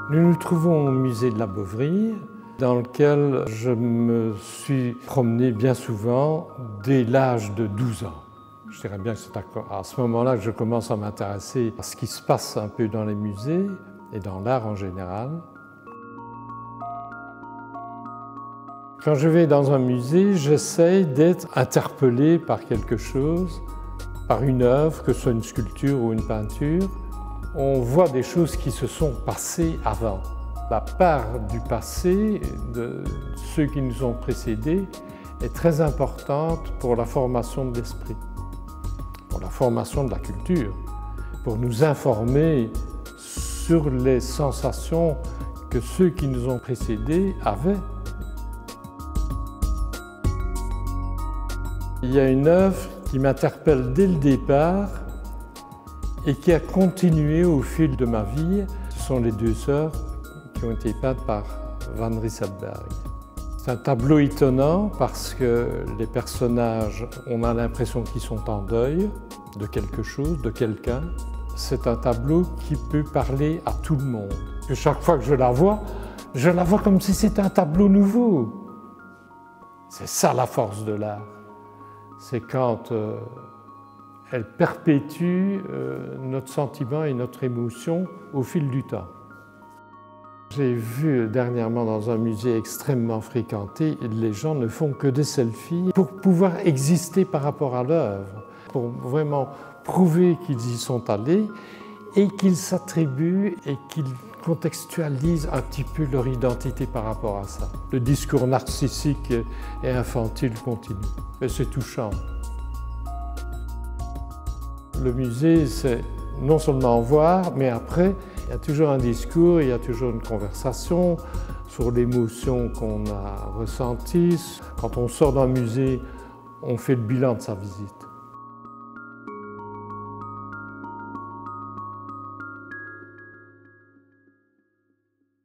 Nous nous trouvons au musée de la Boveri, dans lequel je me suis promené bien souvent dès l'âge de 12 ans. Je dirais bien que c'est à ce moment-là que je commence à m'intéresser à ce qui se passe un peu dans les musées et dans l'art en général. Quand je vais dans un musée, j'essaye d'être interpellé par quelque chose, par une œuvre, que ce soit une sculpture ou une peinture. On voit des choses qui se sont passées avant. La part du passé, de ceux qui nous ont précédés, est très importante pour la formation de l'esprit, pour la formation de la culture, pour nous informer sur les sensations que ceux qui nous ont précédés avaient. Il y a une œuvre qui m'interpelle dès le départ et qui a continué au fil de ma vie. Ce sont les deux sœurs qui ont été peintes par Van Rysselberghe. C'est un tableau étonnant parce que les personnages, on a l'impression qu'ils sont en deuil de quelque chose, de quelqu'un. C'est un tableau qui peut parler à tout le monde. Et chaque fois que je la vois comme si c'était un tableau nouveau. C'est ça la force de l'art. C'est quand elle perpétue notre sentiment et notre émotion au fil du temps. J'ai vu dernièrement dans un musée extrêmement fréquenté, les gens ne font que des selfies pour pouvoir exister par rapport à l'œuvre, pour vraiment prouver qu'ils y sont allés et qu'ils s'attribuent et qu'ils contextualisent un petit peu leur identité par rapport à ça. Le discours narcissique et infantile continue. Et c'est touchant. Le musée, c'est non seulement voir, mais après, il y a toujours un discours, il y a toujours une conversation sur l'émotion qu'on a ressentie. Quand on sort d'un musée, on fait le bilan de sa visite.